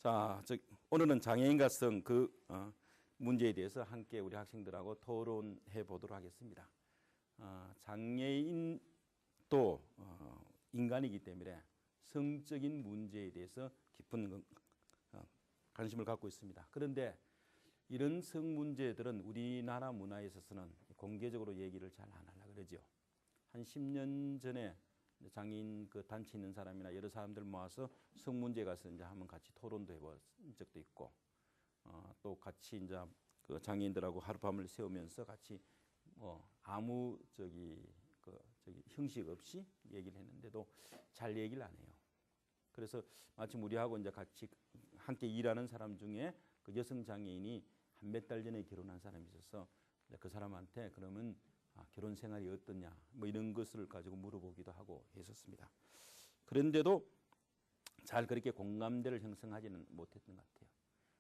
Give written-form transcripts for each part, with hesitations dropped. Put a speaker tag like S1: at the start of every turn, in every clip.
S1: 자, 오늘은 장애인과 성 문제에 대해서 함께 우리 학생들하고 토론해 보도록 하겠습니다. 장애인도 인간이기 때문에 성적인 문제에 대해서 깊은 관심을 갖고 있습니다. 그런데 이런 성 문제들은 우리나라 문화에 있어서는 공개적으로 얘기를 잘 안 하려고 그러죠. 한 10년 전에 장애인 그 단체 있는 사람이나 여러 사람들 모아서 성 문제 가서 이제 한번 같이 토론도 해본 적도 있고, 또 같이 이제 그 장애인들하고 하룻밤을 새우면서 같이 아무 형식 없이 얘기를 했는데도 잘 얘기를 안 해요. 그래서 마침 우리하고 이제 같이 함께 일하는 사람 중에 그 여성 장애인이 한 몇 달 전에 결혼한 사람이 있어서 그 사람한테 그러면 결혼 생활이 어떠냐 뭐 이런 것을 가지고 물어보기도 하고 했었습니다. 그런데도 잘 그렇게 공감대를 형성하지는 못했던 것 같아요.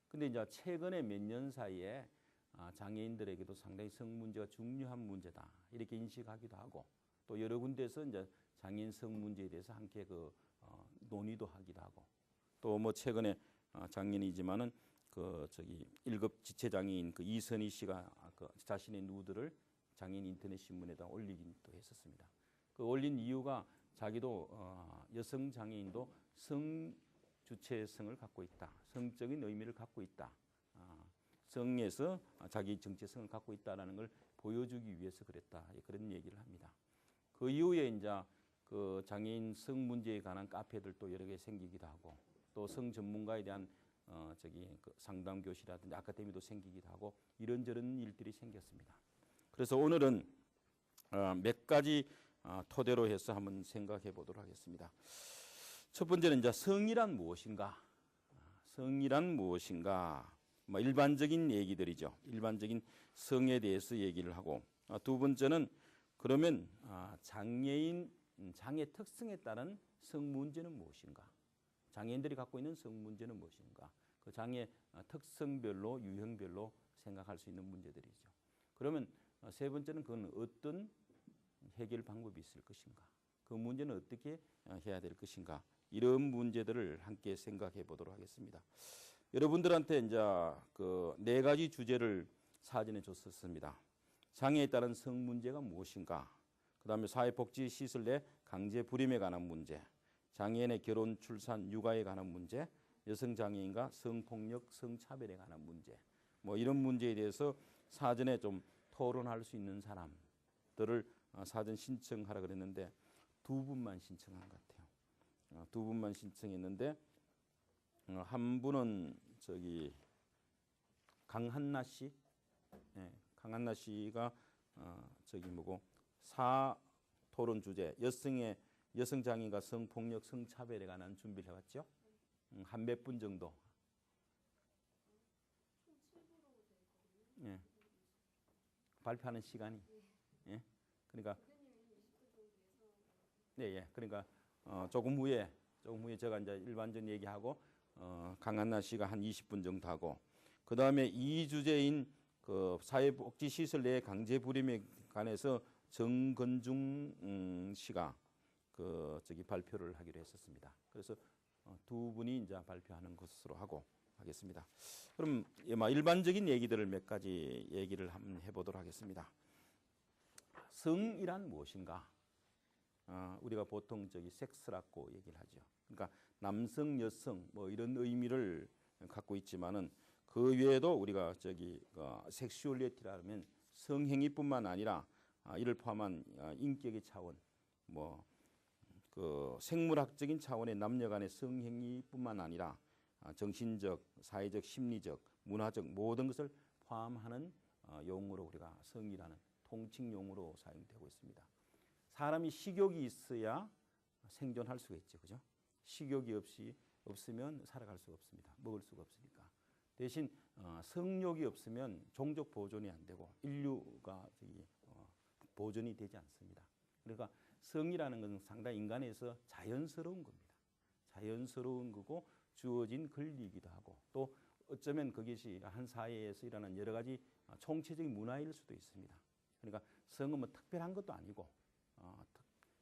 S1: 근데 이제 최근에 몇 년 사이에 장애인들에게도 상당히 성 문제가 중요한 문제다 이렇게 인식하기도 하고, 또 여러 군데에서 이제 장애인 성 문제에 대해서 함께 논의도 하기도 하고, 또 뭐 최근에 장애인이지만은 1급 지체 장애인 이선희 씨가 자신의 누드를 장애인 인터넷 신문에다 올리긴 또 했었습니다. 그 올린 이유가 자기도 여성 장애인도 성 주체성을 갖고 있다, 성적인 의미를 갖고 있다, 성에서 자기 정체성을 갖고 있다라는 걸 보여주기 위해서 그랬다, 그런 얘기를 합니다. 그 이후에 이제 그 장애인 성 문제에 관한 카페들도 여러 개 생기기도 하고, 또 성 전문가에 대한 상담 교실이라든지 아카데미도 생기기도 하고, 이런저런 일들이 생겼습니다. 그래서 오늘은 몇 가지 토대로 해서 한번 생각해 보도록 하겠습니다. 첫 번째는 이제 성이란 무엇인가? 성이란 무엇인가? 뭐 일반적인 얘기들이죠. 일반적인 성에 대해서 얘기를 하고, 두 번째는 그러면 장애인 장애 특성에 따른 성 문제는 무엇인가? 장애인들이 갖고 있는 성 문제는 무엇인가? 그 장애 특성별로 유형별로 생각할 수 있는 문제들이죠. 그러면 세 번째는 그건 어떤 해결 방법이 있을 것인가? 그 문제는 어떻게 해야 될 것인가? 이런 문제들을 함께 생각해 보도록 하겠습니다. 여러분들한테 이제 그 네 가지 주제를 사전에 줬었습니다. 장애에 따른 성 문제가 무엇인가? 그다음에 사회복지 시설 내 강제 불임에 관한 문제, 장애인의 결혼, 출산, 육아에 관한 문제, 여성 장애인과 성폭력, 성차별에 관한 문제, 뭐 이런 문제에 대해서 사전에 좀 토론할 수 있는 사람들을 사전 신청하라 그랬는데 두 분만 신청한 것 같아요. 두 분만 신청했는데 한 분은 강한나 씨, 강한나 씨가 토론 주제 여성 장애인과 성폭력, 성차별에 관한 준비를 해왔죠. 한 몇 분 정도. 예. 발표하는 시간이. 예. 그러니까 네, 그러니까 조금 후에 제가 이제 일반적인 얘기하고 강한나 씨가 한 20분 정도 하고, 그 다음에 이 주제인 그 사회복지 시설 내 강제 불임에 관해서 정건중 씨가 발표를 하기로 했었습니다. 그래서 두 분이 이제 발표하는 것으로 하겠습니다. 그럼 일반적인 얘기들을 몇 가지 얘기를 한번 해보도록 하겠습니다. 성이란 무엇인가? 우리가 보통 섹스라고 얘기를 하죠. 그러니까 남성, 여성 뭐 이런 의미를 갖고 있지만은 그 외에도 우리가 섹슈얼리티라면 성행위뿐만 아니라 이를 포함한 인격의 차원, 생물학적인 차원의 남녀 간의 성행위뿐만 아니라 정신적, 사회적, 심리적, 문화적 모든 것을 포함하는 용어로 우리가 성이라는 통칭 용어로 사용되고 있습니다. 사람이 식욕이 있어야 생존할 수가 있죠, 그죠? 식욕이 없으면 살아갈 수가 없습니다. 먹을 수가 없으니까. 대신 성욕이 없으면 종족 보존이 안 되고 인류가 보존이 되지 않습니다. 그러니까 성이라는 것은 상당히 인간에서 자연스러운 겁니다. 자연스러운 거고 주어진 권리이기도 하고, 또 어쩌면 그것이 한 사회에서 일어나는 여러 가지 총체적인 문화일 수도 있습니다. 그러니까 성은 뭐 특별한 것도 아니고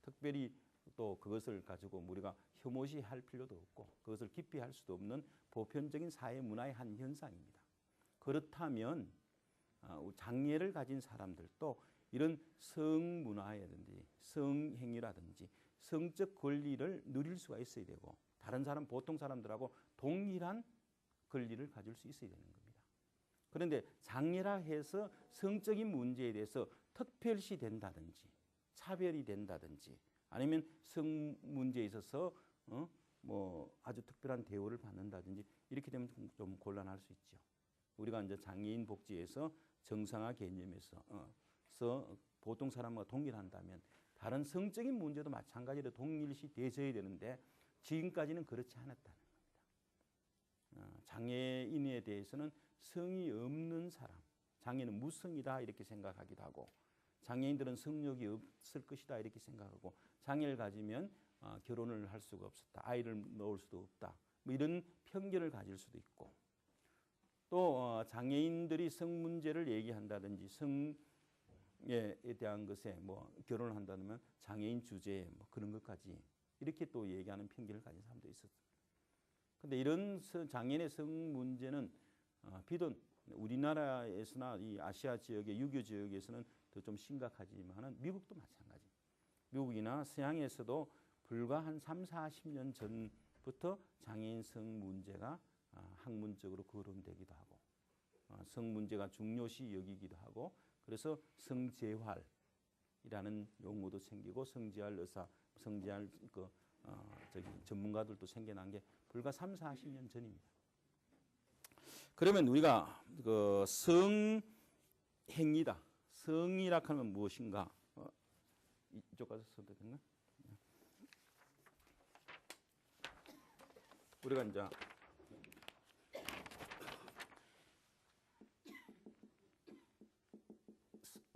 S1: 특별히 또 그것을 가지고 우리가 혐오시할 필요도 없고 그것을 깊이 할 수도 없는 보편적인 사회 문화의 한 현상입니다. 그렇다면 장애를 가진 사람들도 이런 성문화라든지 성행위라든지 성적 권리를 누릴 수가 있어야 되고 다른 사람 보통 사람들하고 동일한 권리를 가질 수 있어야 되는 겁니다. 그런데 장애라 해서 성적인 문제에 대해서 특별시 된다든지 차별이 된다든지 아니면 성 문제에 있어서 뭐 아주 특별한 대우를 받는다든지 이렇게 되면 좀 곤란할 수 있죠. 우리가 이제 장애인 복지에서 정상화 개념에서 보통 사람과 동일한다면 다른 성적인 문제도 마찬가지로 동일시 되셔야 되는데 지금까지는 그렇지 않았다는 겁니다. 장애인에 대해서는 성이 없는 사람, 장애는 무성이다 이렇게 생각하기도 하고 장애인들은 성욕이 없을 것이다 이렇게 생각하고 장애를 가지면 결혼을 할 수가 없었다, 아이를 낳을 수도 없다 뭐 이런 편견을 가질 수도 있고 또 장애인들이 성 문제를 얘기한다든지 성에 대한 것에 뭐 결혼을 한다면 장애인 주제 뭐 그런 것까지 이렇게 또 얘기하는 편견을 가진 사람도 있었습니다. 그런데 이런 장애인의 성 문제는 비단 우리나라에서나 이 아시아 지역의 유교 지역에서는 더 좀 심각하지만은 미국도 마찬가지. 미국이나 서양에서도 불과 한 3, 40년 전부터 장애인 성 문제가 학문적으로 거론되기도 하고 성 문제가 중요시 여기기도 하고 그래서 성재활이라는 용어도 생기고 성재활 의사, 성재활 전문가들도 생겨난 게 불과 3, 40년 전입니다. 그러면 우리가 그 성행위다. 성이라 하면 무엇인가? 이쪽 가서 써도 되나? 우리가 이제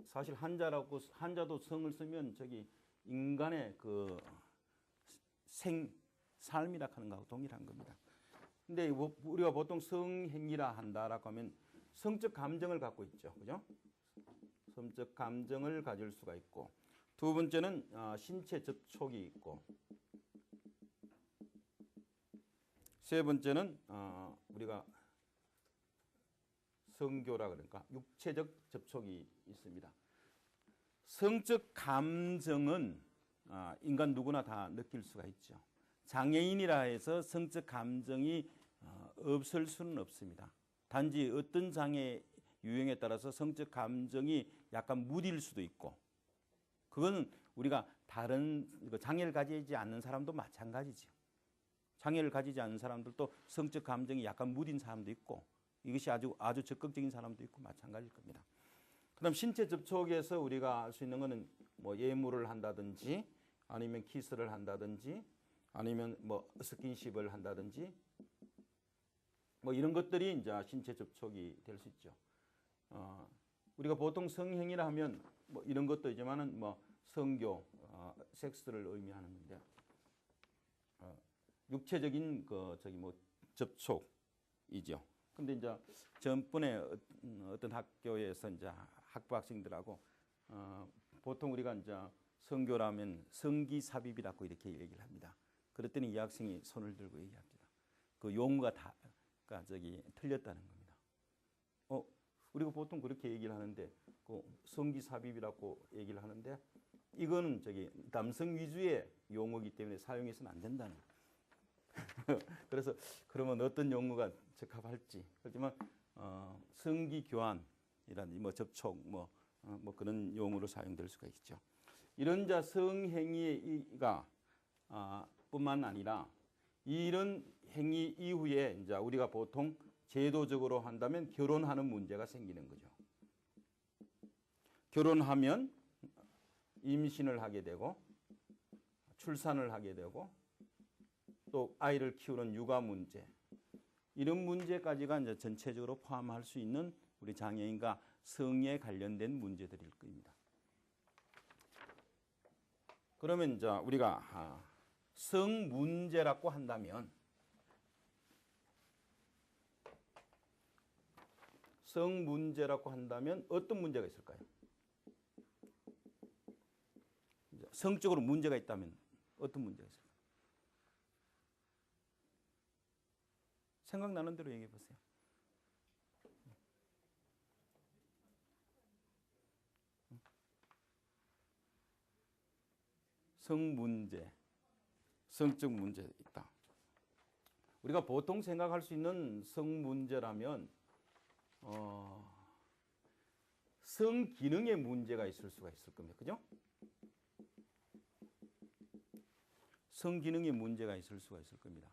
S1: 사실 한자도 성을 쓰면 저기 인간의 그 삶이라 하는 거하고 동일한 겁니다. 근데 우리가 보통 성행위라 한다라고 하면 성적 감정을 갖고 있죠. 그죠? 성적 감정을 가질 수가 있고 두 번째는 신체 접촉이 있고 세 번째는 우리가 성교라 그러니까 육체적 접촉이 있습니다. 성적 감정은 인간 누구나 다 느낄 수가 있죠. 장애인이라 해서 성적 감정이 없을 수는 없습니다. 단지 어떤 장애 유형에 따라서 성적 감정이 약간 무딜 수도 있고 그거는 우리가 다른 장애를 가지지 않는 사람도 마찬가지죠. 장애를 가지지 않는 사람들도 성적 감정이 약간 무딘 사람도 있고 이것이 아주 적극적인 사람도 있고 마찬가지일 겁니다. 그다음 신체 접촉에서 우리가 알 수 있는 것은 뭐 예물을 한다든지 아니면 키스를 한다든지 아니면 뭐 스킨십을 한다든지 뭐 이런 것들이 이제 신체 접촉이 될 수 있죠. 우리가 보통 성행위라 하면 뭐 이런 것도 있지만은 뭐 성교, 섹스를 의미하는 건데 육체적인 뭐 접촉이죠. 근데 이제 전번에 어떤 학교에서 이제 학부 학생들하고 보통 우리가 이제 성교라면 성기삽입이라고 이렇게 얘기를 합니다. 그랬더니 이 학생이 손을 들고 얘기합니다. 그 용어가 다 틀렸다는 겁니다. 우리가 보통 그렇게 얘기를 하는데 그 성기삽입이라고 얘기를 하는데 이거는 남성 위주의 용어이기 때문에 사용해서는 안 된다는 거예요. 그래서 그러면 어떤 용어가 적합할지 그렇지만 성기교환이라든지 뭐 접촉 뭐 그런 용어로 사용될 수가 있죠. 이런 성행위가 뿐만 아니라 이런 행위 이후에 이제 우리가 보통 제도적으로 한다면 결혼하는 문제가 생기는 거죠. 결혼하면 임신을 하게 되고 출산을 하게 되고 또 아이를 키우는 육아 문제 이런 문제까지가 이제 전체적으로 포함할 수 있는 우리 장애인과 성에 관련된 문제들일 겁니다. 그러면 이제 우리가 성 문제라고 한다면 어떤 문제가 있을까요? 성적으로 문제가 있다면 어떤 문제가 있을까요? 생각나는 대로 얘기해 보세요. 성 문제, 성적 문제 있다. 우리가 보통 생각할 수 있는 성 문제라면 성 기능에 문제가 있을 수가 있을 겁니다. 그죠? 성 기능에 문제가 있을 수가 있을 겁니다.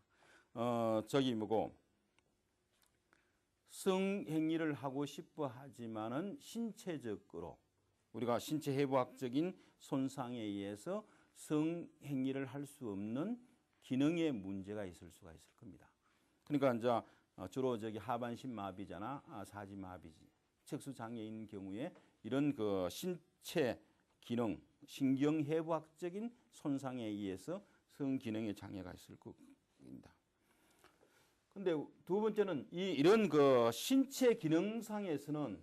S1: 성행위를 하고 싶어 하지만은 신체적으로 우리가 신체 해부학적인 손상에 의해서 성행위를 할 수 없는 기능에 문제가 있을 수가 있을 겁니다. 그러니까 이제 주로 하반신 마비잖아, 사지 마비지, 척수 장애인 경우에 이런 그 신체 기능, 신경 해부학적인 손상에 의해서 성 기능에 장애가 있을 겁니다. 근데 두 번째는 이런 그 신체 기능상에서는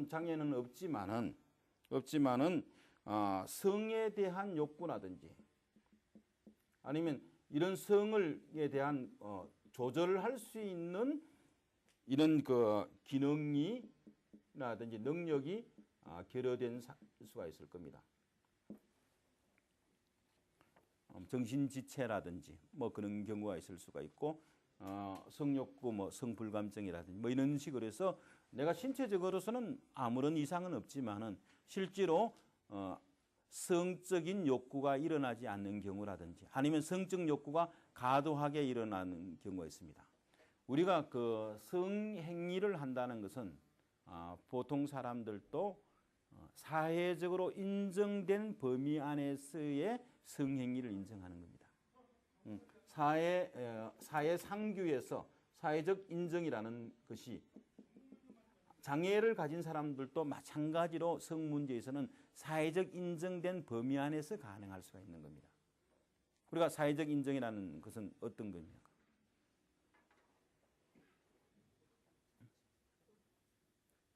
S1: 장애는 없지만은 성에 대한 욕구라든지 아니면 이런 성에 대한 조절을 할 수 있는 이런 그 기능이라든지 능력이 결여된 수가 있을 겁니다. 정신지체라든지 뭐 그런 경우가 있을 수가 있고 성욕구 성불감증이라든지 뭐 이런 식으로 해서 내가 신체적으로서는 아무런 이상은 없지만은 실제로 성적인 욕구가 일어나지 않는 경우라든지 아니면 성적 욕구가 과도하게 일어나는 경우가 있습니다. 우리가 그 성행위를 한다는 것은 보통 사람들도 사회적으로 인정된 범위 안에서의 성행위를 인정하는 겁니다. 사회 상규에서 사회적 인정이라는 것이 장애를 가진 사람들도 마찬가지로 성 문제에서는 사회적 인정된 범위 안에서 가능할 수가 있는 겁니다. 우리가 사회적 인정이라는 것은 어떤 겁니까?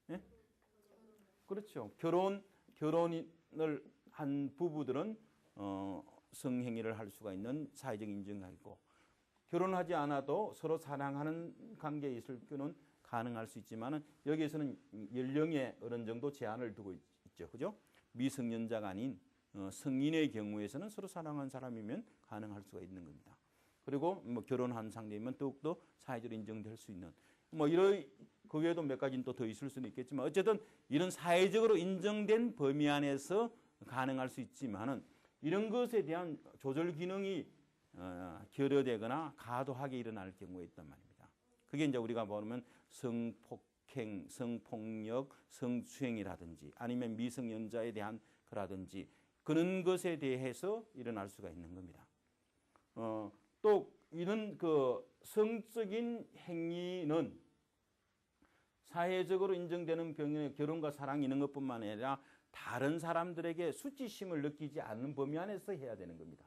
S1: 네? 그렇죠. 결혼을 한 부부들은 성행위를 할 수가 있는 사회적 인정이 있고 결혼하지 않아도 서로 사랑하는 관계에 있을 경우는 가능할 수 있지만은 여기에서는 연령에 어느 정도 제한을 두고 있죠. 그죠? 미성년자가 아닌 성인의 경우에서는 서로 사랑하는 사람이면 가능할 수가 있는 겁니다. 그리고 뭐 결혼한 상대이면 더욱더 사회적으로 인정될 수 있는 그 외에도 몇 가지는 또 더 있을 수는 있겠지만 어쨌든 이런 사회적으로 인정된 범위 안에서 가능할 수 있지만은 이런 것에 대한 조절 기능이 결여되거나 과도하게 일어날 경우가 있단 말입니다. 그게 이제 우리가 보면 성폭행, 성폭력, 성추행이라든지 아니면 미성년자에 대한 거라든지 그런 것에 대해서 일어날 수가 있는 겁니다. 또 이런 그 성적인 행위는 사회적으로 인정되는 병의 결혼과 사랑 이런 것뿐만 아니라 다른 사람들에게 수치심을 느끼지 않는 범위 안에서 해야 되는 겁니다.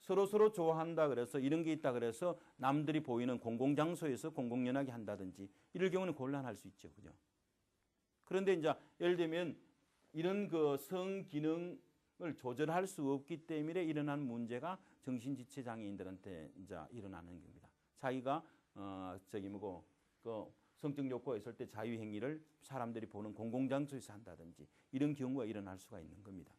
S1: 서로 좋아한다 그래서 이런 게 있다 그래서 남들이 보이는 공공장소에서 공공연하게 한다든지 이럴 경우는 곤란할 수 있죠. 그죠? 그런데 이제 예를 들면 이런 그 성 기능을 조절할 수 없기 때문에 일어난 문제가 정신지체 장애인들한테 이제 일어나는 겁니다. 자기가 성적 욕구가 있을 때 자유행위를 사람들이 보는 공공장소에서 한다든지 이런 경우가 일어날 수가 있는 겁니다.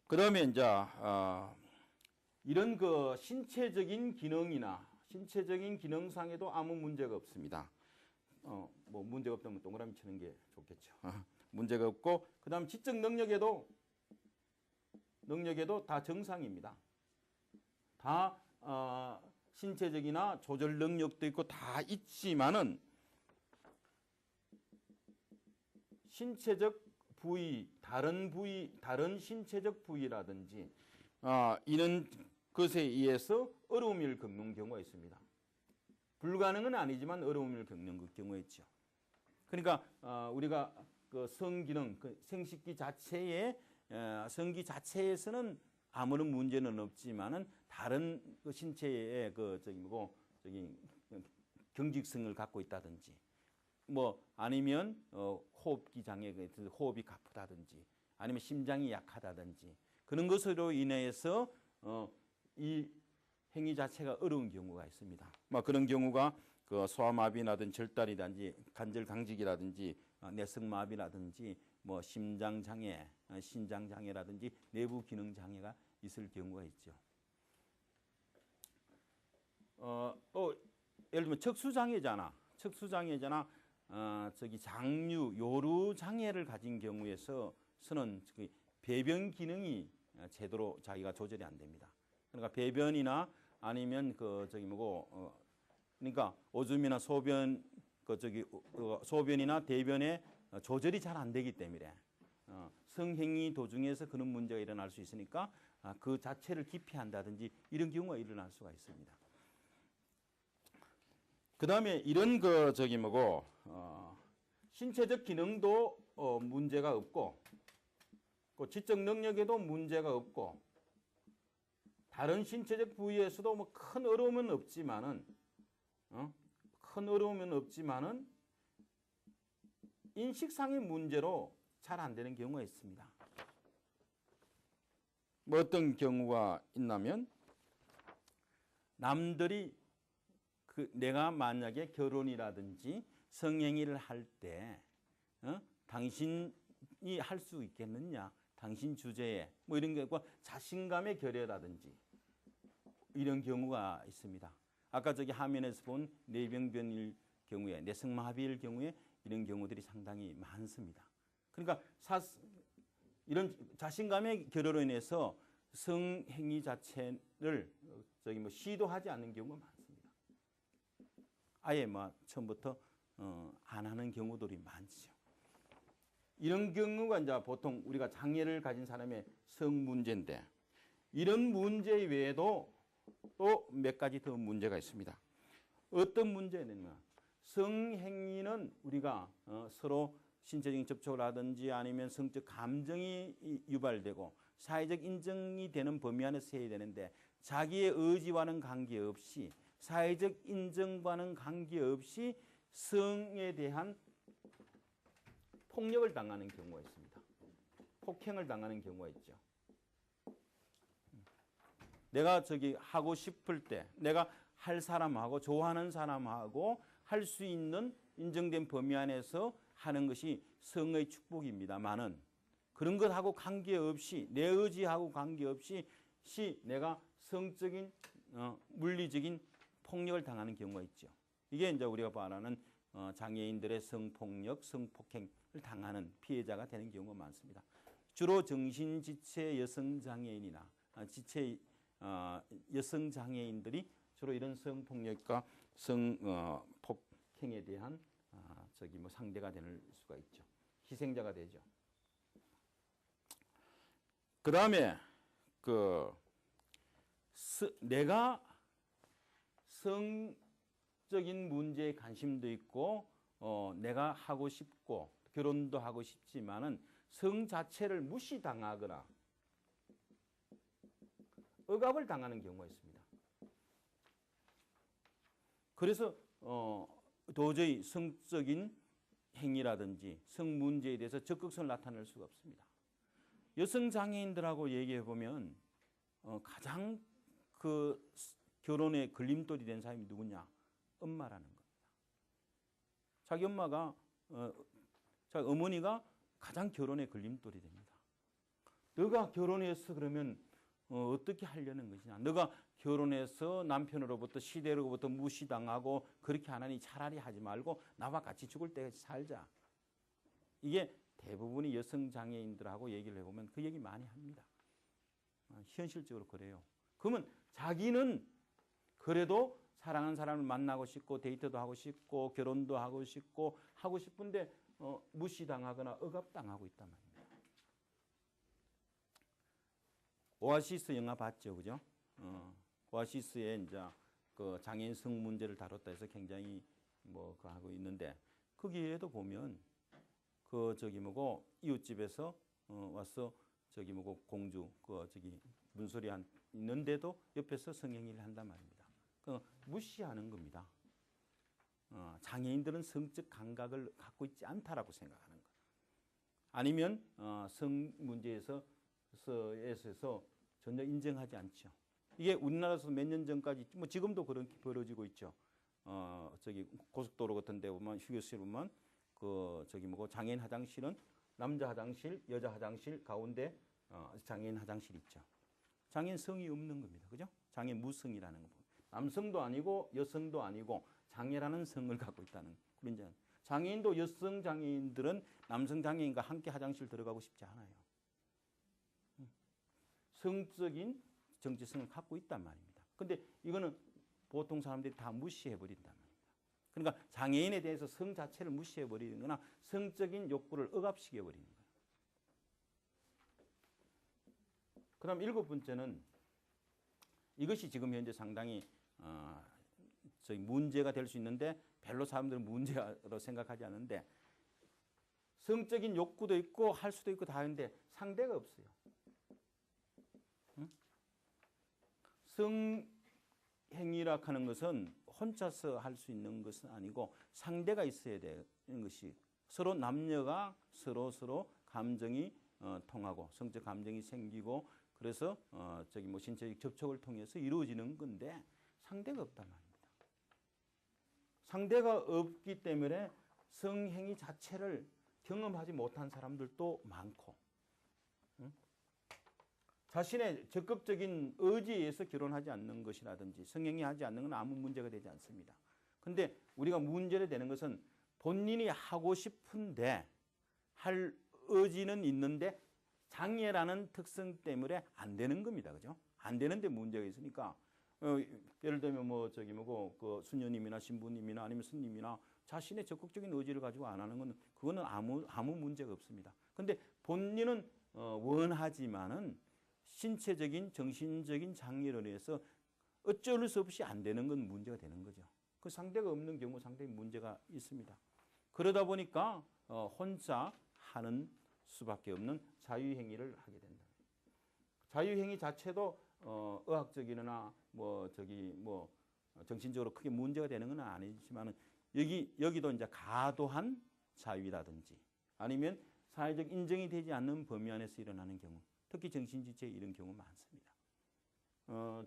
S1: 그다음에 이제 이런 그 신체적인 기능이나 신체적인 기능상에도 아무 문제가 없습니다. 뭐 문제가 없다면 동그라미 치는 게 좋겠죠. 문제가 없고 그다음 지적 능력에도 다 정상입니다. 다 신체적이나 조절 능력도 있고 다 있지만은 신체적 부위, 다른 신체적 부위라든지 이런 것에 의해서 어려움을 겪는 경우가 있습니다. 불가능은 아니지만 어려움을 겪는 경우가 있죠. 그러니까 우리가 그 성기능, 그 생식기 성기 자체에서는 아무런 문제는 없지만은 다른 그 신체의 경직성을 갖고 있다든지 뭐 아니면 호흡기 장애, 호흡이 가쁘다든지 아니면 심장이 약하다든지 그런 것으로 인해서 이 행위 자체가 어려운 경우가 있습니다. 뭐 그런 경우가 그 소아마비라든지 절단이라든지 관절강직이라든지 뇌성마비라든지 뭐 심장장애, 신장장애라든지 내부 기능 장애가 있을 경우가 있죠. 또 예를 들면 척수장애잖아. 장류, 요루 장애를 가진 경우에서는 배변 기능이 제대로 자기가 조절이 안 됩니다. 그러니까 배변이나 아니면 그러니까 오줌이나 소변 소변이나 대변의 조절이 잘 안 되기 때문에 성행위 도중에서 그런 문제가 일어날 수 있으니까 그 자체를 기피한다든지 이런 경우가 일어날 수가 있습니다. 그 다음에 이런 신체적 기능도 문제가 없고 지적 능력에도 문제가 없고 다른 신체적 부위에서도 뭐 큰 어려움은 없지만은 인식상의 문제로 잘 안 되는 경우가 있습니다. 뭐 어떤 경우가 있냐면 남들이 내가 만약에 결혼이라든지 성행위를 할 때 당신이 할 수 있겠느냐, 당신 주제에 뭐 이런 경우가 자신감의 결여라든지 이런 경우가 있습니다. 아까 화면에서 본 뇌병변일 경우에, 뇌성마비일 경우에 이런 경우들이 상당히 많습니다. 그러니까 이런 자신감의 결여로 인해서 성행위 자체를 시도하지 않는 경우가 많습니다. 아예 처음부터 안 하는 경우들이 많죠. 이런 경우가 이제 보통 우리가 장애를 가진 사람의 성 문제인데 이런 문제 외에도 또 몇 가지 더 문제가 있습니다. 어떤 문제냐면 성행위는 우리가 서로 신체적인 접촉을 하든지 아니면 성적 감정이 유발되고 사회적 인정이 되는 범위 안에서 해야 되는데 자기의 의지와는 관계없이 사회적 인정과는 관계없이 성에 대한 폭력을 당하는 경우가 있습니다. 폭행을 당하는 경우가 있죠. 내가 하고 싶을 때 내가 할 사람하고 좋아하는 사람하고 할 수 있는 인정된 범위 안에서 하는 것이 성의 축복입니다만은 그런 것하고 관계없이 내 의지하고 관계없이 내가 성적인 물리적인 폭력을 당하는 경우가 있죠. 이게 이제 우리가 말하는 장애인들의 성폭력, 성폭행을 당하는 피해자가 되는 경우가 많습니다. 주로 정신지체 여성장애인이나 여성 장애인들이 주로 이런 성폭력과 성폭행에 대한 상대가 될 수가 있죠. 희생자가 되죠. 그 다음에 내가 성적인 문제에 관심도 있고 내가 하고 싶고 결혼도 하고 싶지만은 성 자체를 무시당하거나 억압을 당하는 경우가 있습니다. 그래서 도저히 성적인 행위라든지 성 문제에 대해서 적극성을 나타낼 수가 없습니다. 여성 장애인들하고 얘기해 보면 가장 결혼에 걸림돌이 된 사람이 누구냐? 엄마라는 겁니다. 자기 어머니가 가장 결혼에 걸림돌이 됩니다. 너가 결혼해서 그러면 어떻게 하려는 것이냐? 너가 결혼해서 남편으로부터 시대로부터 무시당하고 그렇게 하나니 차라리 하지 말고 나와 같이 죽을 때까지 살자. 이게 대부분의 여성 장애인들하고 얘기를 해보면 그 얘기 많이 합니다. 현실적으로 그래요. 그러면 자기는 그래도 사랑하는 사람을 만나고 싶고 데이트도 하고 싶고 결혼도 하고 싶은데 무시당하거나 억압당하고 있단 말입니다. 오아시스 영화 봤죠, 그죠? 오아시스에 이제 장애인 성 문제를 다뤘다 해서 굉장히 하고 있는데 거기에도 보면 이웃집에서 와서 공주 문소리 있는데도 옆에서 성행위를 한단 말입니다. 무시하는 겁니다. 장애인들은 성적 감각을 갖고 있지 않다라고 생각하는 것. 아니면 성 문제에서 전혀 인정하지 않죠. 이게 우리나라에서 몇 년 전까지 뭐 지금도 그렇게 벌어지고 있죠. 저기 고속도로 같은 데 보면 휴게소에 보면 장애인 화장실은 남자 화장실, 여자 화장실 가운데 장애인 화장실 있죠. 장애인 성이 없는 겁니다. 그죠? 장애인 무성이라는 거. 남성도 아니고 여성도 아니고 장애라는 성을 갖고 있다는 그런 장애인도 여성 장애인들은 남성 장애인과 함께 화장실 들어가고 싶지 않아요. 성적인 정체성을 갖고 있단 말입니다. 근데 이거는 보통 사람들이 다 무시해 버린단 말입니다. 그러니까 장애인에 대해서 성 자체를 무시해 버리는 거나 성적인 욕구를 억압시켜 버리는 거예요. 그다음 7번째는 이것이 지금 현재 상당히 문제가 될 수 있는데 별로 사람들은 문제로 생각하지 않는데 성적인 욕구도 있고 할 수도 있고 다 하는데 상대가 없어요. 성행위라 하는 것은 혼자서 할 수 있는 것은 아니고 상대가 있어야 되는 것이 서로 남녀가 서로 감정이 통하고 성적 감정이 생기고 그래서 신체적 접촉을 통해서 이루어지는 건데 상대가 없단 말입니다. 상대가 없기 때문에 성행위 자체를 경험하지 못한 사람들도 많고 자신의 적극적인 의지에 의해서 결혼하지 않는 것이라든지 성행위하지 않는 건 아무 문제가 되지 않습니다. 그런데 우리가 문제가 되는 것은 본인이 하고 싶은데 할 의지는 있는데 장애라는 특성 때문에 안 되는 겁니다. 그죠? 안 되는데 문제가 있으니까 예를 들면 그 수녀님이나 신부님이나 아니면 스님이나 자신의 적극적인 의지를 가지고 안 하는 건 그거는 아무 문제가 없습니다. 근데 본인은 원하지만은 신체적인 정신적인 장애로 인해서 어쩔 수 없이 안 되는 건 문제가 되는 거죠. 그 상대가 없는 경우 상당히 문제가 있습니다. 그러다 보니까 혼자 하는 수밖에 없는 자유행위를 하게 된다. 자유행위 자체도 의학적이나 정신적으로 크게 문제가 되는 건 아니지만 여기도 이제 과도한 자유라든지 아니면 사회적 인정이 되지 않는 범위 안에서 일어나는 경우, 특히 정신지체 이런 경우 많습니다.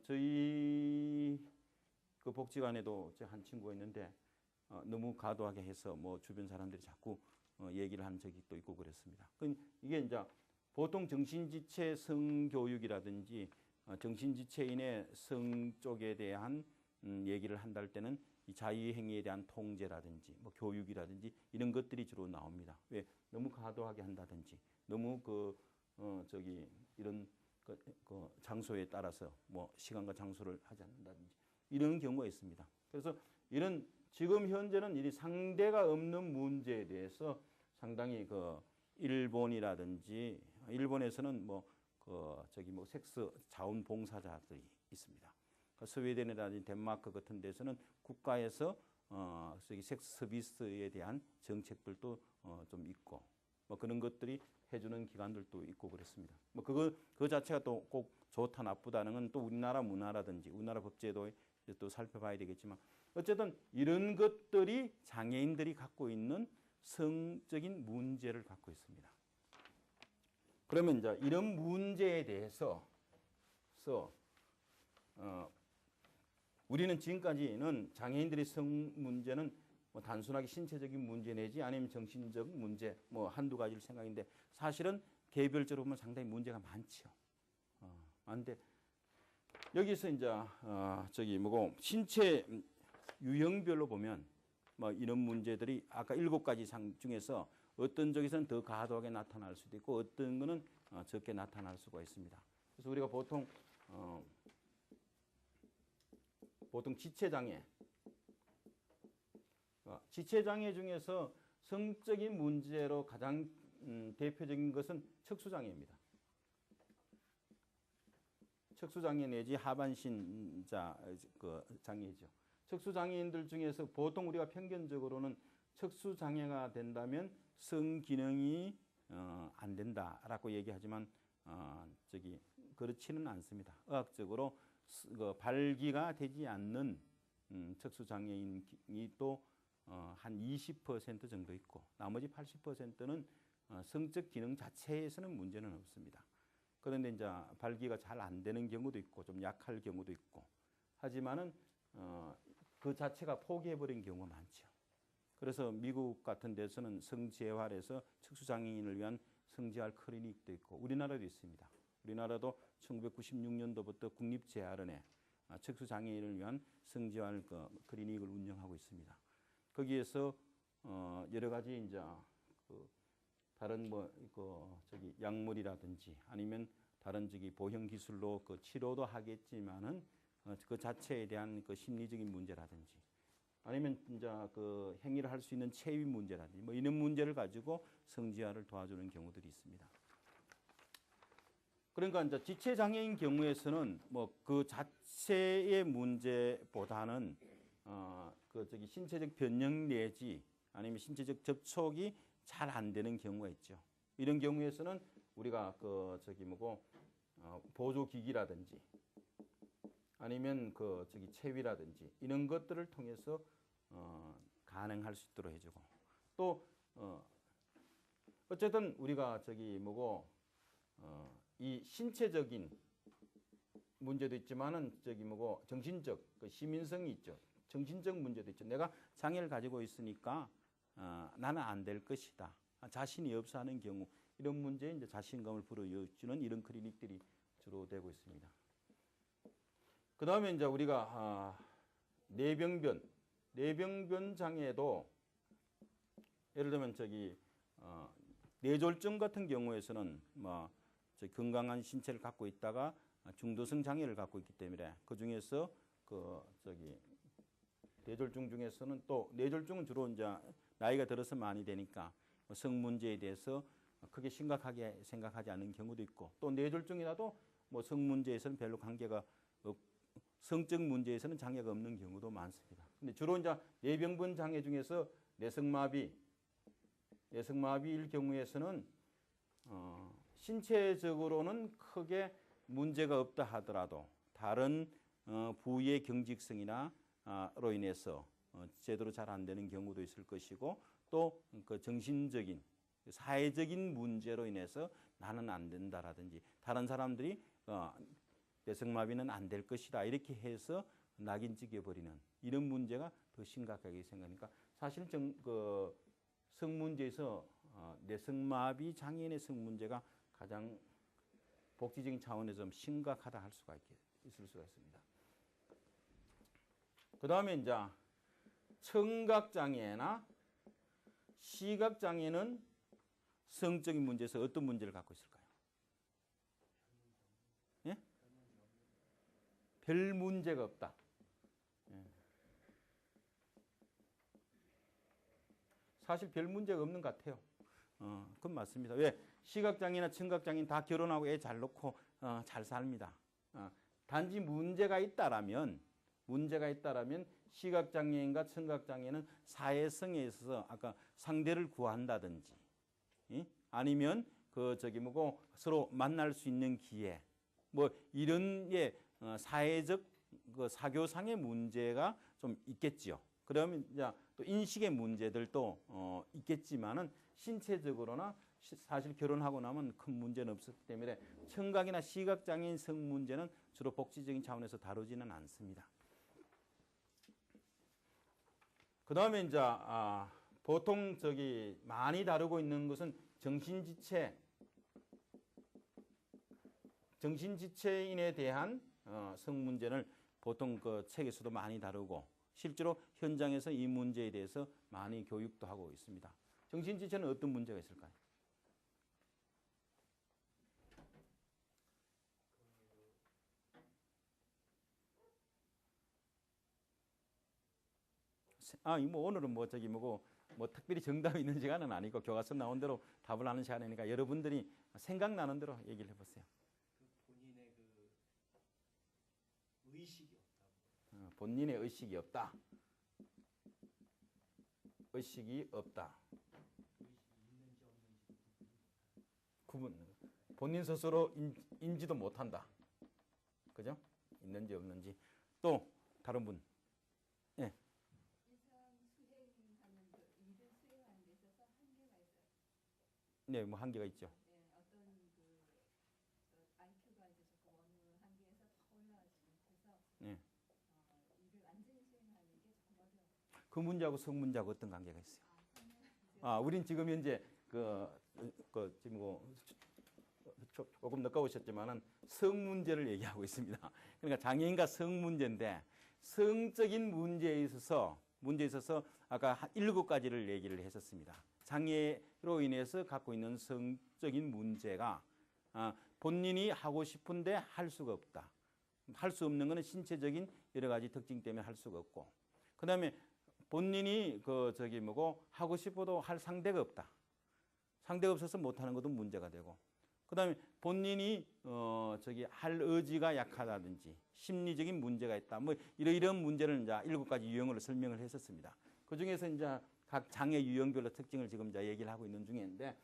S1: 저희 그 복지관에도 한 친구가 있는데 너무 과도하게 해서 주변 사람들이 자꾸 얘기를 한 적이 또 있고 그랬습니다. 이게 이제 보통 정신지체 성교육이라든지 정신지체인의 성 쪽에 대한 얘기를 한다 때는 이 자유행위에 대한 통제라든지 교육이라든지 이런 것들이 주로 나옵니다. 왜 너무 과도하게 한다든지 너무 이런 장소에 따라서 시간과 장소를 하지 않는다든지 이런 경우가 있습니다. 그래서 이런 지금 현재는 이 상대가 없는 문제에 대해서 상당히 일본에서는 섹스 자원봉사자들이 있습니다. 스웨덴이라든지 덴마크 같은 데서는 국가에서 섹스 서비스에 대한 정책들도 좀 있고 그런 것들이 해주는 기관들도 있고 그렇습니다. 그 자체가 또 꼭 좋다 나쁘다는 건 또 우리나라 문화라든지 우리나라 법제도 또 살펴봐야 되겠지만 어쨌든 이런 것들이 장애인들이 갖고 있는 성적인 문제를 갖고 있습니다. 그러면 이제 이런 문제에 대해서 우리는 지금까지는 장애인들의 성 문제는 단순하게 신체적인 문제 내지 아니면 정신적 문제 한두 가지를 생각인데 사실은 개별적으로 보면 상당히 문제가 많죠. 많은데 여기서 이제 신체 유형별로 보면 이런 문제들이 아까 7가지 상 중에서 어떤 쪽에서는 더 과도하게 나타날 수도 있고 어떤 거는 적게 나타날 수가 있습니다. 그래서 우리가 보통 지체장애 중에서 성적인 문제로 가장 대표적인 것은 척수장애입니다. 척수장애 내지 하반신자 장애죠. 척수장애인들 중에서 보통 우리가 평균적으로는 척수장애가 된다면 성기능이 안 된다라고 얘기하지만 그렇지는 않습니다. 의학적으로 발기가 되지 않는 척수장애인이 또 한 20% 정도 있고 나머지 80%는 성적 기능 자체에서는 문제는 없습니다. 그런데 이제 발기가 잘 안 되는 경우도 있고 좀 약할 경우도 있고 하지만은 그 자체가 포기해버린 경우가 많죠. 그래서 미국 같은 데서는 성재활에서 척수장애인을 위한 성재활 클리닉도 있고 우리나라도 있습니다. 우리나라도 1996년도부터 국립재활원에 척수장애인을 위한 성재활 클리닉을 운영하고 있습니다. 거기에서 여러 가지 이제 다른 약물이라든지 아니면 다른 보형 기술로 치료도 하겠지만은 그 자체에 대한 심리적인 문제라든지 아니면 이제 행위를 할 수 있는 체위 문제라든지 뭐 이런 문제를 가지고 성지화를 도와주는 경우들이 있습니다. 그러니까 이제 지체 장애인 경우에서는 뭐 그 자체의 문제보다는 신체적 변형 내지 아니면 신체적 접촉이 잘 안 되는 경우가 있죠. 이런 경우에서는 우리가 보조기기라든지 아니면 체위라든지 이런 것들을 통해서 가능할 수 있도록 해주고 또 어쨌든 우리가 이 신체적인 문제도 있지만은 정신적 시민성이 있죠. 정신적 문제도 있죠. 내가 장애를 가지고 있으니까 나는 안 될 것이다. 자신이 없어 하는 경우 이런 문제에 이제 자신감을 불어주는 이런 클리닉들이 주로 되고 있습니다. 그 다음에 이제 우리가 뇌병변 장애도 예를 들면 뇌졸중 같은 경우에서는 건강한 신체를 갖고 있다가 중도성 장애를 갖고 있기 때문에 그 중에서 뇌졸중 중에서는 또 뇌졸중은 주로 이제 나이가 들어서 많이 되니까 성 문제에 대해서 크게 심각하게 생각하지 않는 경우도 있고 또 뇌졸중이라도 성 문제에서는 별로 관계가 성적 문제에서는 장애가 없는 경우도 많습니다. 근데 주로 이제 뇌병변 장애 중에서 뇌성마비일 경우에서는 신체적으로는 크게 문제가 없다 하더라도 다른 부위의 경직성이나 로 인해서 제대로 잘 안 되는 경우도 있을 것이고 또 정신적인 사회적인 문제로 인해서 나는 안 된다라든지 다른 사람들이 뇌성마비는 안 될 것이다 이렇게 해서 낙인 찍어버리는 이런 문제가 더 심각하게 생각하니까 사실 성 문제에서 뇌성마비 장애인의 성 문제가 가장 복지적인 차원에서 좀 심각하다 할 수가 있을 수가 있습니다. 그 다음에 이제 청각장애나 시각장애는 성적인 문제에서 어떤 문제를 갖고 있을까요? 예? 별 문제가 없다. 예. 사실 별 문제가 없는 것 같아요. 그건 맞습니다. 왜? 시각장애나 청각장애는 다 결혼하고 애 잘 놓고 잘 삽니다. 단지 문제가 있다라면 시각장애인과 청각장애는 사회성에 있어서 아까 상대를 구한다든지 아니면 서로 만날 수 있는 기회 이런 사회적 사교상의 문제가 좀 있겠지요. 그러면 이제 또 인식의 문제들도 있겠지만은 신체적으로나 사실 결혼하고 나면 큰 문제는 없었기 때문에 청각이나 시각장애인 성 문제는 주로 복지적인 차원에서 다루지는 않습니다. 그 다음에 이제 보통 많이 다루고 있는 것은 정신지체인에 대한 성 문제를 보통 책에서도 많이 다루고 실제로 현장에서 이 문제에 대해서 많이 교육도 하고 있습니다. 정신지체는 어떤 문제가 있을까요? 오늘은 특별히 정답이 있는 시간은 아니고 교과서 나온 대로 답을 하는 시간이니까 여러분들이 생각나는 대로 얘기를 해보세요.
S2: 본인의 의식이 없다.
S1: 본인의 의식이 없다. 의식이 없다.
S2: 있는지 없는지
S1: 구분. 본인 스스로 인지도 못한다. 그죠? 있는지 없는지. 또 다른 분. 예. 네, 뭐 한계가 있죠.
S3: 네, 어떤 IQ가 이제 조금 어느 한계에서 더 올라가지 못해서
S1: 네.
S3: 이를 완전히 수행하는 게 조금 어려워요.
S1: 그 문제하고 성문제하고 어떤 관계가 있어요?
S3: 성령
S1: 우린 지금 현재 지금 조금 늦게 오셨지만은 성 문제를 얘기하고 있습니다. 그러니까 장애인과 성 문제인데 성적인 문제에 있어서 아까 7가지를 얘기를 했었습니다. 장애로 인해서 갖고 있는 성적인 문제가 본인이 하고 싶은데 할 수가 없다. 할 수 없는 것은 신체적인 여러 가지 특징 때문에 할 수가 없고, 그 다음에 본인이 하고 싶어도 할 상대가 없다. 상대가 없어서 못하는 것도 문제가 되고, 그 다음에 본인이 할 의지가 약하다든지 심리적인 문제가 있다. 뭐 이런 문제를 이제 7가지 유형으로 설명을 했었습니다. 그 중에서 이제 각 장애 유형별로 특징을 지금 이제 얘기를 하고 있는 중인데,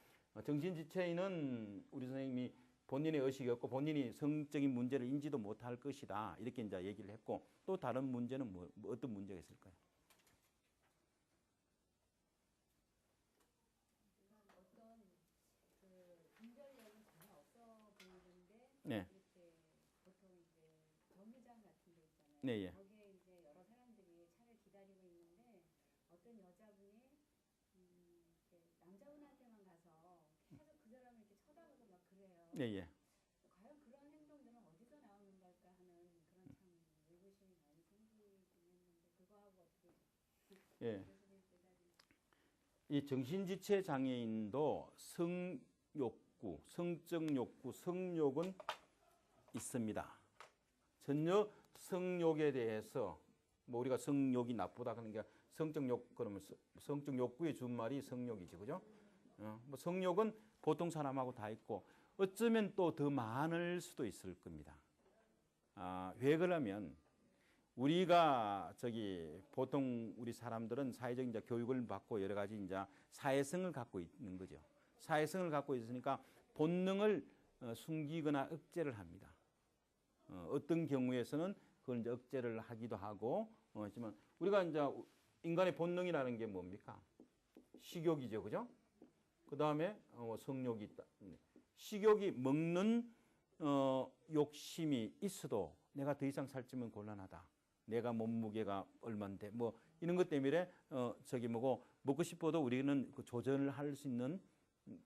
S1: 정신지체인은 우리 선생님이 본인의 의식이 없고 본인이 성적인 문제를 인지도 못할 것이다. 이렇게 이제 얘기를 했고, 또 다른 문제는 뭐 어떤 문제가 있을까요?
S3: 어떤 분별력은 전혀 없어 보이는데
S1: 네.
S3: 이렇게 보통 이제 정류장 같은 데 있잖아요.
S1: 네, 예.
S3: 거기에 이제 여러 사람들이 차를 기다리고 있는데 어떤 여자분이 이렇게 남자분한테만 가서 계속 그 사람을 이렇게 쳐다보고 막 그래요.
S1: 네, 예.
S3: 과연 그런 행동들은 어디서 나오는 걸까 하는 그런 참 의구심이 많이 생기긴 했는데 그거하고 어떻게
S1: 예.
S3: 교수님 대답이
S1: 이 정신지체 장애인도 성욕구, 성적 욕구, 성욕은 있습니다. 전혀 성욕에 대해서 뭐 우리가 성욕이 나쁘다 그러는 게 성적 욕 그러면 성적 욕구의 준말이 성욕이지, 그죠? 뭐 성욕은 보통 사람하고 다 있고 어쩌면 또 더 많을 수도 있을 겁니다. 왜 그러면 우리가 보통 우리 사람들은 사회적 이제 교육을 받고 여러 가지 이제 사회성을 갖고 있는 거죠. 사회성을 갖고 있으니까 본능을 숨기거나 억제를 합니다. 어떤 경우에서는 그걸 이제 억제를 하기도 하고, 하지만 우리가 이제 인간의 본능이라는 게 뭡니까? 식욕이죠, 그죠? 그 다음에 성욕이 있다. 식욕이 먹는 욕심이 있어도 내가 더 이상 살찌면 곤란하다. 내가 몸무게가 얼만데 뭐 이런 것 때문에 먹고 싶어도 우리는 그 조절을 할 수 있는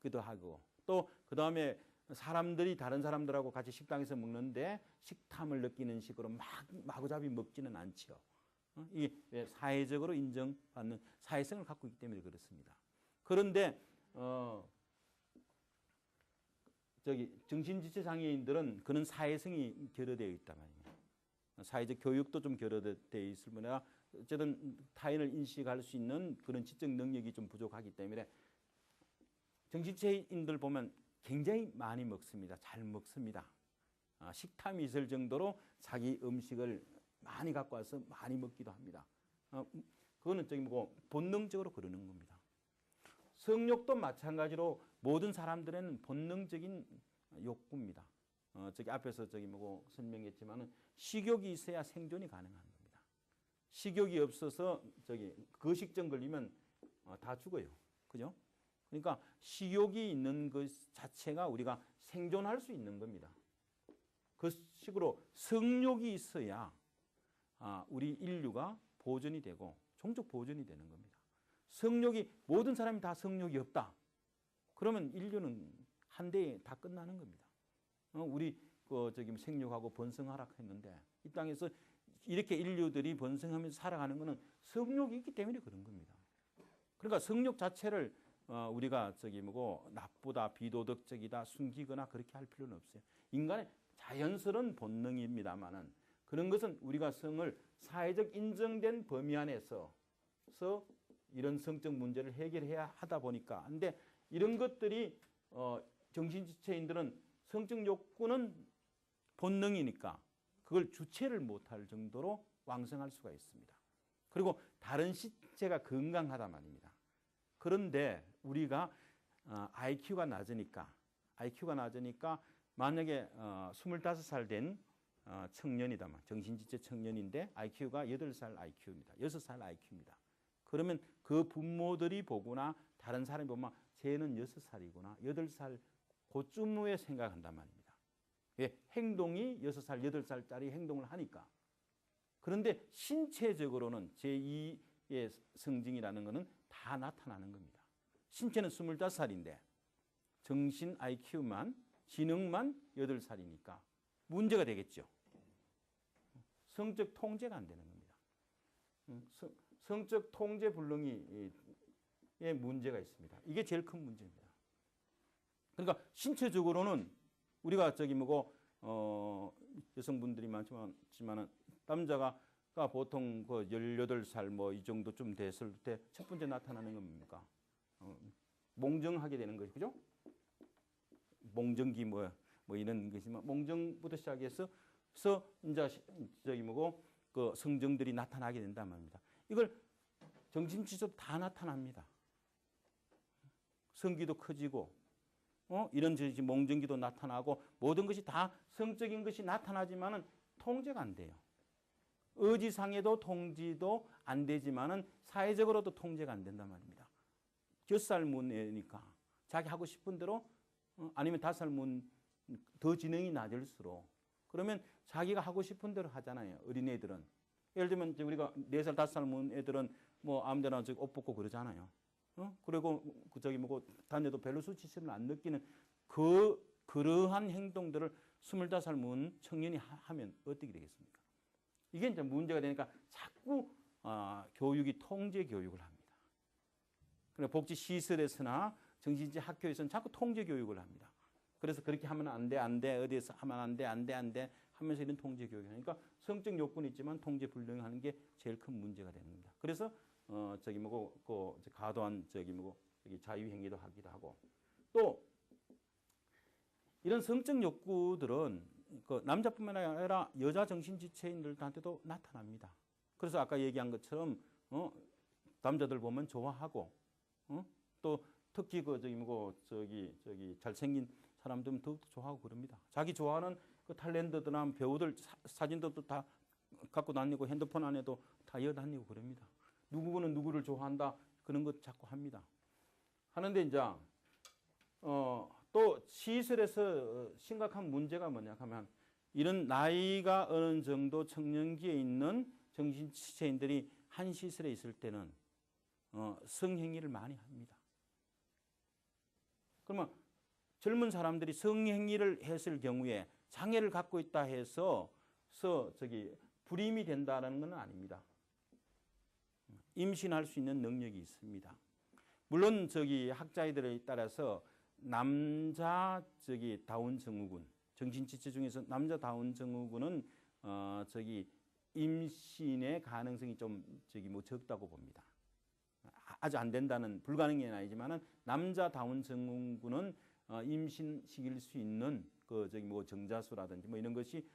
S1: 기도 하고, 또 그 다음에 사람들이 다른 사람들하고 같이 식당에서 먹는데 식탐을 느끼는 식으로 마구잡이 먹지는 않지요. 이게 사회적으로 인정받는 사회성을 갖고 있기 때문에 그렇습니다. 그런데 정신지체 장애인들은 그런 사회성이 결여되어 있단 말입니다. 사회적 교육도 좀 결여되어 있을 뿐이라 어쨌든 타인을 인식할 수 있는 그런 지적 능력이 좀 부족하기 때문에 정신지체인들 보면 굉장히 많이 먹습니다. 잘 먹습니다. 식탐이 있을 정도로 자기 음식을 많이 갖고 와서 많이 먹기도 합니다. 그거는 본능적으로 그러는 겁니다. 성욕도 마찬가지로 모든 사람들에는 본능적인 욕구입니다. 앞에서 설명했지만은 식욕이 있어야 생존이 가능한 겁니다. 식욕이 없어서 거식증 걸리면 다 죽어요. 그죠? 그러니까 식욕이 있는 것 자체가 우리가 생존할 수 있는 겁니다. 그 식으로 성욕이 있어야 우리 인류가 보존이 되고 종족 보존이 되는 겁니다. 성욕이 모든 사람이 다 성욕이 없다. 그러면 인류는 한 대에 다 끝나는 겁니다. 우리 생육하고 번성 하락했는데 이 땅에서 이렇게 인류들이 번성하면서 살아가는 것은 성욕이 있기 때문에 그런 겁니다. 그러니까 성욕 자체를 우리가 나쁘다, 비도덕적이다, 숨기거나 그렇게 할 필요는 없어요. 인간의 자연스러운 본능입니다만은 그런 것은 우리가 성을 사회적 인정된 범위 안에서 이런 성적 문제를 해결해야 하다 보니까. 근데 이런 것들이 정신지체인들은 성적 욕구는 본능이니까 그걸 주체를 못할 정도로 왕성할 수가 있습니다. 그리고 다른 시체가 건강하단 말입니다. 그런데 우리가 IQ가 낮으니까 만약에 25살 된 청년이다만 정신지체 청년인데 IQ가 8살 IQ입니다. 6살 IQ입니다. 그러면 그 부모들이 보거나 다른 사람이 보면 쟤는 6살이구나, 8살 그쯤에 생각한단 말입니다. 왜? 행동이 6살, 8살짜리 행동을 하니까. 그런데 신체적으로는 제2의 성징이라는 것은 다 나타나는 겁니다. 신체는 25살인데 정신 IQ만, 지능만 8살이니까 문제가 되겠죠. 성적 통제가 안 되는 겁니다. 성적 통제 불능에 문제가 있습니다. 이게 제일 큰 문제입니다. 그러니까 신체적으로는 우리가 여성분들이 많지만 남자가 보통 그 18살 뭐 이 정도쯤 됐을 때 첫 번째 나타나는 건 뭡니까? 몽정하게 되는 거죠. 그죠? 몽정기 뭐 이런 것이지만 몽정부터 시작해서 이제 그 성정들이 나타나게 된단 말입니다. 이걸 정신지수도 다 나타납니다. 성기도 커지고 이런 몽정기도 나타나고 모든 것이 다 성적인 것이 나타나지만은 통제가 안 돼요. 의지상에도 통제도 안 되지만은 사회적으로도 통제가 안 된단 말입니다. 10살 문이니까 자기 하고 싶은 대로 아니면 5살 문 더 지능이 낮을수록 그러면 자기가 하고 싶은 대로 하잖아요. 어린애들은. 예를 들면 이제 우리가 4살, 5살 문 애들은 뭐 아무데나 옷 벗고 그러잖아요. 그리고 다녀도 별로 수치심을 안 느끼는 그러한 행동들을 25살 문 청년이 하면 어떻게 되겠습니까? 이게 이제 문제가 되니까 자꾸 교육이 통제 교육을 합니다. 그래 복지 시설에서나 정신지 학교에서는 자꾸 통제 교육을 합니다. 그래서 그렇게 하면 안 돼, 어디에서 하면 안 돼 하면서 이런 통제 교육을 하니까 성적 요건이 있지만 통제 불능하는 게 제일 큰 문제가 되는 겁니다. 그래서 과도한 자유행위도 하기도 하고 또 이런 성적 욕구들은 그 남자뿐만 아니라 여자 정신지체인들한테도 나타납니다. 그래서 아까 얘기한 것처럼 남자들 보면 좋아하고 또 특히 잘생긴 사람들은 더욱더 좋아하고 그럽니다. 자기 좋아하는 그 탤런트들이나 배우들 사진들도 다 갖고 다니고 핸드폰 안에도 다 이어다니고 그럽니다. 누구는 누구를 좋아한다 그런 것 자꾸 합니다. 하는데 이제 또 시설에서 심각한 문제가 뭐냐 하면 이런 나이가 어느 정도 청년기에 있는 정신지체인들이 한 시설에 있을 때는 성행위를 많이 합니다. 그러면 젊은 사람들이 성행위를 했을 경우에 장애를 갖고 있다 해서 불임이 된다는 건 아닙니다. 임신할 수 있는 능력이 있습니다. 물론 학자들에 따라서 남자 다운 증후군, 정신지체 중에서 남자 다운 증후군은 임신의 가능성이 좀 적다고 봅니다. 아주 안 된다는 불가능은 아니지만은 남자 다운 증후군은 임신시킬 수 있는 정자수라든지 이런 것이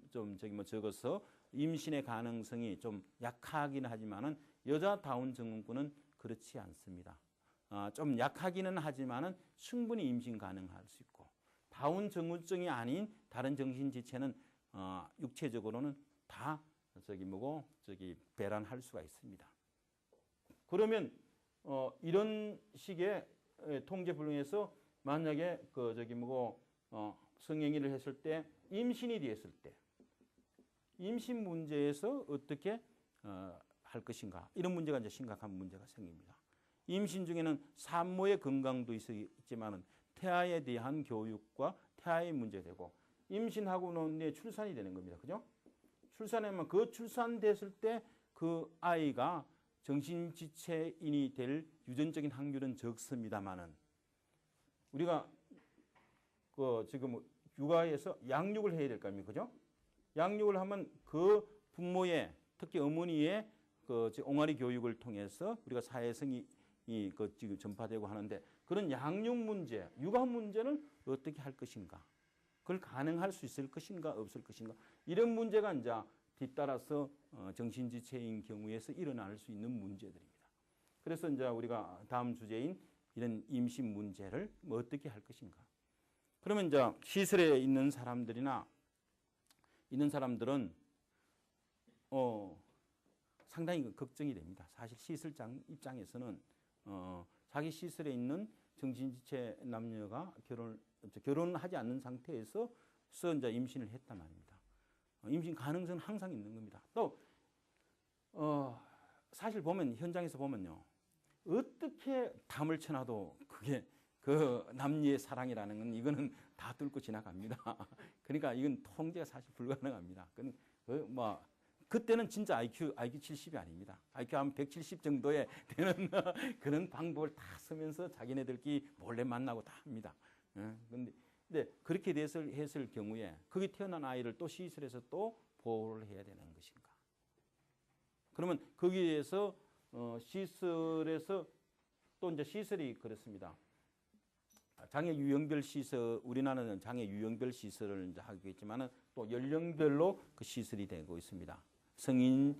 S1: 좀 적어서 임신의 가능성이 좀 약하긴 하지만은 여자 다운 증후군은 그렇지 않습니다. 좀 약하기는 하지만은 충분히 임신 가능할 수 있고 다운 증후증이 아닌 다른 정신지체는 육체적으로는 다 배란할 수가 있습니다. 그러면 이런 식의 통제 불능에서 만약에 성행위를 했을 때 임신이 됐을 때 임신 문제에서 어떻게 할 것인가 이런 문제가 이제 심각한 문제가 생깁니다. 임신 중에는 산모의 건강도 있지만은 태아에 대한 교육과 태아의 문제되고 임신하고 난 뒤에 출산이 되는 겁니다. 그죠? 출산하면 그 출산됐을 때 그 아이가 정신지체인이 될 유전적인 확률은 적습니다만은 우리가 지금 육아에서 양육을 해야 될 거 아닙니까? 그죠? 양육을 하면 그 부모의 특히 어머니의 옹알이 교육을 통해서 우리가 사회성이 지금 전파되고 하는데 그런 양육 문제, 육아 문제는 어떻게 할 것인가? 그걸 가능할 수 있을 것인가 없을 것인가? 이런 문제가 이제 뒤따라서 정신지체인 경우에서 일어날 수 있는 문제들입니다. 그래서 이제 우리가 다음 주제인 이런 임신 문제를 어떻게 할 것인가? 그러면 이제 시설에 있는 사람들은 상당히 걱정이 됩니다. 사실 시설장 입장에서는 자기 시설에 있는 정신지체 남녀가 결혼하지 않는 상태에서 이제 임신을 했단 말입니다. 임신 가능성은 항상 있는 겁니다. 또 사실 보면 현장에서 보면요, 어떻게 담을 쳐놔도 그게 그 남녀의 사랑이라는 건 이거는 다 뚫고 지나갑니다. 그러니까 이건 통제가 사실 불가능합니다. 뭐 그때는 진짜 IQ 70이 아닙니다. IQ 한 170 정도에 되는 그런 방법을 다 쓰면서 자기네들끼리 몰래 만나고 다 합니다. 근데 그렇게 했을 경우에 거기 태어난 아이를 또 시설에서 또 보호를 해야 되는 것인가? 그러면 거기에서 시설에서 또 이제 시설이 그렇습니다. 장애 유형별 시설, 우리나라는 장애 유형별 시설을 이제 하겠지만은 또 연령별로 그 시설이 되고 있습니다. 성인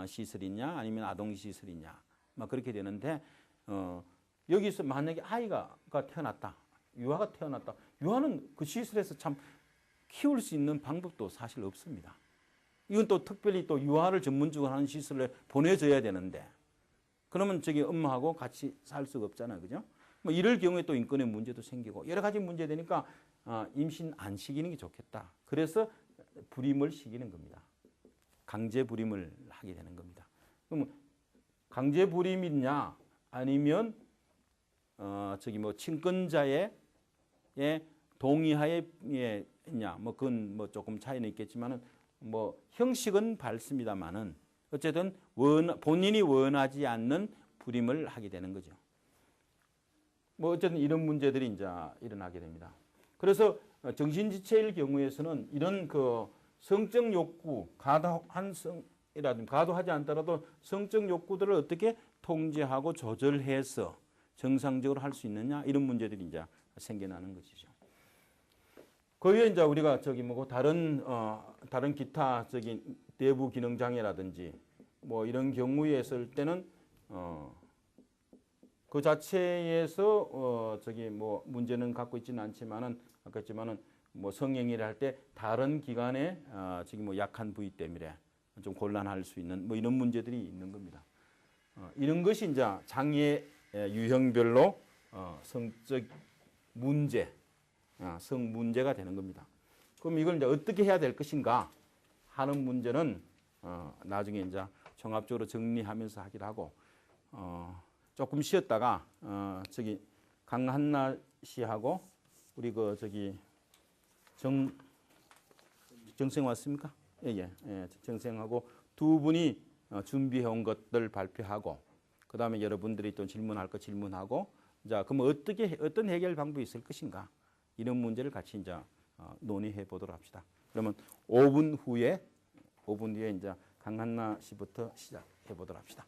S1: 시설이냐 아니면 아동 시설이냐 막 그렇게 되는데 여기서 만약에 아이가 태어났다, 유아가 태어났다, 유아는 그 시설에서 참 키울 수 있는 방법도 사실 없습니다. 이건 또 특별히 또 유아를 전문적으로 하는 시설에 보내줘야 되는데 그러면 저기 엄마하고 같이 살 수가 없잖아요, 그죠? 뭐 이럴 경우에 또 인권의 문제도 생기고 여러 가지 문제 되니까 임신 안 시키는 게 좋겠다. 그래서 불임을 시키는 겁니다. 강제 불임을 하게 되는 겁니다. 그럼 강제 불임이냐 아니면 저기 뭐 친권자의 동의하에 있냐 뭐 그건 뭐 조금 차이는 있겠지만은 뭐 형식은 밝습니다만은 어쨌든 본인이 원하지 않는 불임을 하게 되는 거죠. 뭐 어쨌든 이런 문제들이 이제 일어나게 됩니다. 그래서 정신지체일 경우에서는 이런 그 성적 욕구, 과도하지 않더라도 성적 욕구들을 어떻게 통제하고 조절해서 정상적으로 할 수 있느냐 이런 문제들이 이제 생겨나는 것이죠. 거기에 이제 우리가 저기 뭐고 다른 기타 저기 내부 기능 장애라든지 뭐 이런 경우에 있을 때는 그 자체에서 저기 뭐 문제는 갖고 있지는 않지만은 아까 했지만은 뭐 성행위를 할 때 다른 기관에 저기 뭐 약한 부위 때문에 좀 곤란할 수 있는 뭐 이런 문제들이 있는 겁니다. 이런 것이 이제 장애 유형별로 성적 문제, 성 문제가 되는 겁니다. 그럼 이걸 이제 어떻게 해야 될 것인가 하는 문제는 나중에 이제 종합적으로 정리하면서 하기로 하고 조금 쉬었다가 저기 강한나 씨하고 우리 그 저기 정생 왔습니까? 예. 정생하고 두 분이 준비해 온 것들 발표하고 그다음에 여러분들이 또 질문할 거 질문하고 자 그럼 어떤 해결 방법이 있을 것인가 이런 문제를 같이 이제 논의해 보도록 합시다. 그러면 5분 후에 이제 강한나 씨부터 시작해 보도록 합시다.